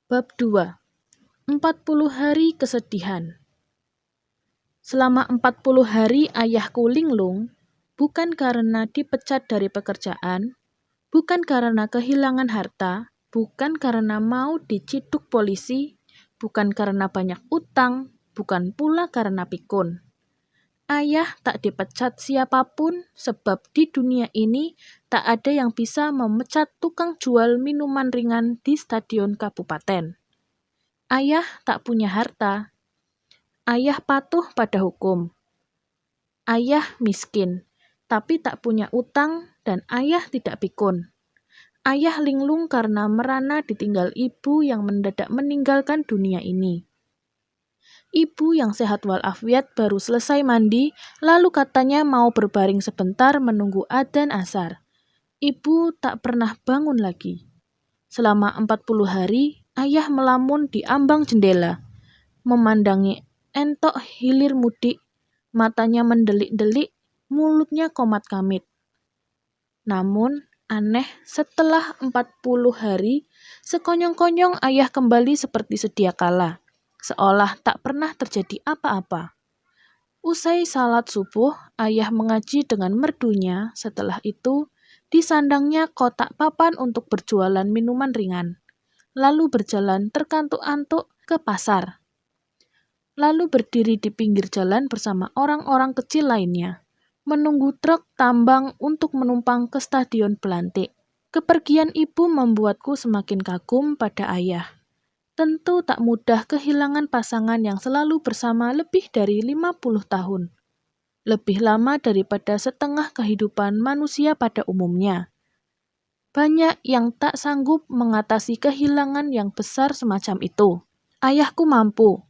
Bab 2. 40 hari kesedihan. Selama 40 hari ayahku linglung, bukan karena dipecat dari pekerjaan, bukan karena kehilangan harta, bukan karena mau diciduk polisi, bukan karena banyak utang, bukan pula karena pikun. Ayah tak dipecat siapapun sebab di dunia ini tak ada yang bisa memecat tukang jual minuman ringan di stadion kabupaten. Ayah tak punya harta. Ayah patuh pada hukum. Ayah miskin, tapi tak punya utang dan ayah tidak pikun. Ayah linglung karena merana ditinggal ibu yang mendadak meninggalkan dunia ini. Ibu yang sehat walafiat baru selesai mandi, lalu katanya mau berbaring sebentar menunggu adzan asar. Ibu tak pernah bangun lagi. Selama 40 hari, ayah melamun di ambang jendela, memandangi entok hilir mudik, matanya mendelik-delik, mulutnya komat-kamit. Namun, aneh, setelah 40 hari, sekonyong-konyong ayah kembali seperti sedia kala, seolah tak pernah terjadi apa-apa. Usai salat subuh, ayah mengaji dengan merdunya. Setelah itu, disandangnya kotak papan untuk berjualan minuman ringan, lalu berjalan terkantuk-antuk ke pasar. Lalu berdiri di pinggir jalan bersama orang-orang kecil lainnya, menunggu truk tambang untuk menumpang ke stadion Belantik. Kepergian ibu membuatku semakin kagum pada ayah. Tentu tak mudah kehilangan pasangan yang selalu bersama lebih dari 50 tahun. Lebih lama daripada setengah kehidupan manusia pada umumnya. Banyak yang tak sanggup mengatasi kehilangan yang besar semacam itu. Ayahku mampu.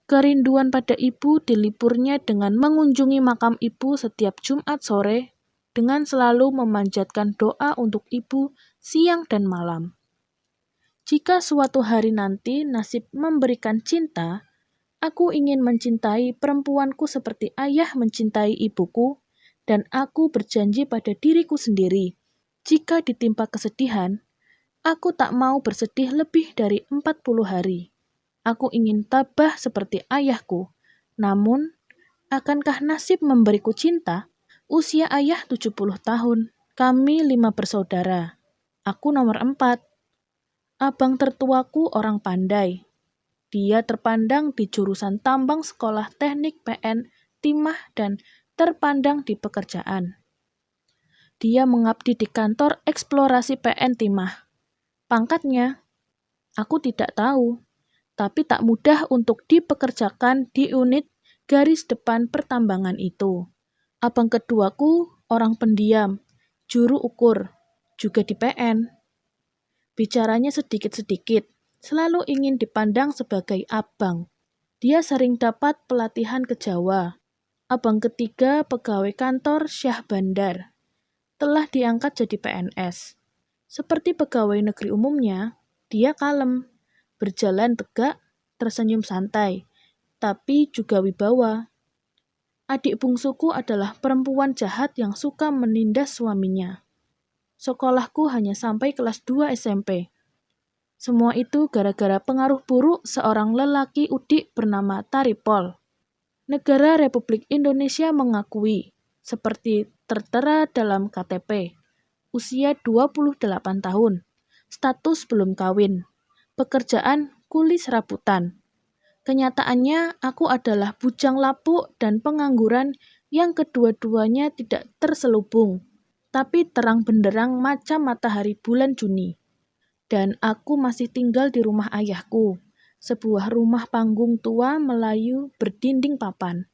Kerinduan pada ibu dilipurnya dengan mengunjungi makam ibu setiap Jumat sore, dengan selalu memanjatkan doa untuk ibu siang dan malam. Jika suatu hari nanti nasib memberikan cinta, aku ingin mencintai perempuanku seperti ayah mencintai ibuku, dan aku berjanji pada diriku sendiri, jika ditimpa kesedihan, aku tak mau bersedih lebih dari 40 hari. Aku ingin tabah seperti ayahku. Namun, akankah nasib memberiku cinta? Usia ayah 70 tahun. Kami 5 bersaudara. Aku nomor 4. Abang tertuaku orang pandai. Dia terpandang di jurusan tambang sekolah teknik PN Timah dan terpandang di pekerjaan. Dia mengabdi di kantor eksplorasi PN Timah. Pangkatnya, aku tidak tahu, tapi tak mudah untuk dipekerjakan di unit garis depan pertambangan itu. Abang keduaku orang pendiam, juru ukur, juga di PN. Bicaranya sedikit-sedikit, selalu ingin dipandang sebagai abang. Dia sering dapat pelatihan ke Jawa. Abang ketiga pegawai kantor Syah Bandar. Telah diangkat jadi PNS. Seperti pegawai negeri umumnya, dia kalem, berjalan tegak, tersenyum santai, tapi juga wibawa. Adik bungsuku adalah perempuan jahat yang suka menindas suaminya. Sekolahku hanya sampai kelas 2 SMP. Semua itu gara-gara pengaruh buruk seorang lelaki udik bernama Taripol. Negara Republik Indonesia mengakui, seperti tertera dalam KTP, usia 28 tahun, status belum kawin, pekerjaan kuli serabutan. Kenyataannya, aku adalah bujang lapuk dan pengangguran yang kedua-duanya tidak terselubung, tapi terang benderang macam matahari bulan Juni. Dan aku masih tinggal di rumah ayahku, sebuah rumah panggung tua Melayu berdinding papan.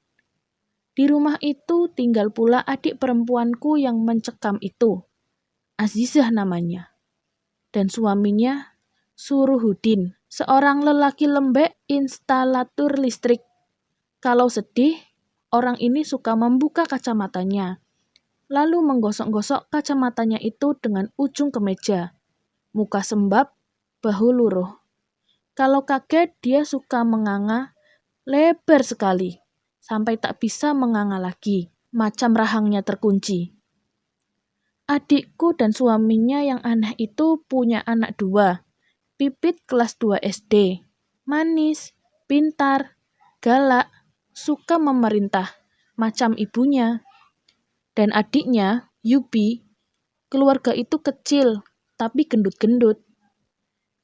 Di rumah itu tinggal pula adik perempuanku yang mencekam itu, Azizah namanya, dan suaminya Suruhudin, seorang lelaki lembek instalatur listrik. Kalau sedih, orang ini suka membuka kacamatanya, lalu menggosok-gosok kacamatanya itu dengan ujung kemeja. Muka sembab, bahu luruh. Kalau kaget, dia suka menganga lebar sekali, sampai tak bisa menganga lagi, macam rahangnya terkunci. Adikku dan suaminya yang aneh itu punya anak 2, Pipit kelas 2 SD. Manis, pintar, galak, suka memerintah, macam ibunya. Dan adiknya, Yubi, keluarga itu kecil, tapi gendut-gendut.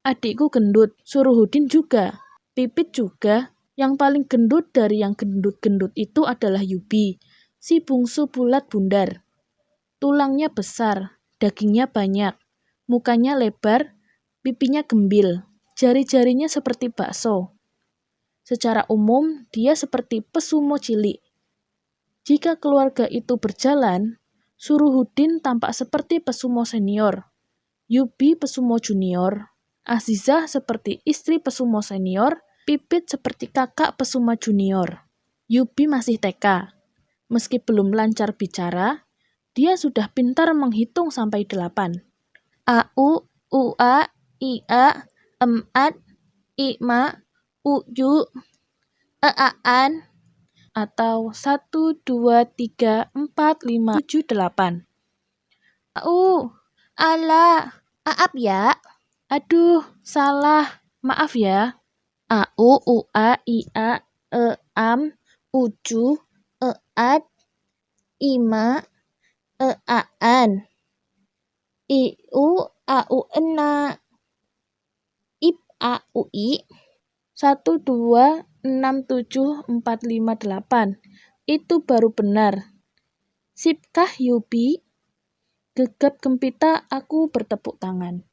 Adikku gendut, Suruhudin juga. Pipit juga. Yang paling gendut dari yang gendut-gendut itu adalah Yubi, si bungsu bulat bundar. Tulangnya besar, dagingnya banyak, mukanya lebar, pipinya gembil, jari-jarinya seperti bakso. Secara umum, dia seperti pesumo cilik. Jika keluarga itu berjalan, Suruhudin tampak seperti pesumo senior, Yubi pesumo junior, Azizah seperti istri pesumo senior, Pipit seperti kakak pesumo junior. Yubi masih TK. Meski belum lancar bicara, dia sudah pintar menghitung sampai 8. A-U, U-A, I-A, Em-at, I-ma, U-ju, E-a-an, atau 1, 2, 3, 4, 5, 7, 8. A-u, ala, aap ya. Aduh, salah, maaf ya. A-u, U-a, I-a, E-am, Uju, E-at, I-ma, E-a-an, I-u, A-u, ena, Ip-a, U-i, 1, 2, 6, 7, 4, 5, 8. Itu baru benar. Sipkah Yubi? Gegap gempita aku bertepuk tangan.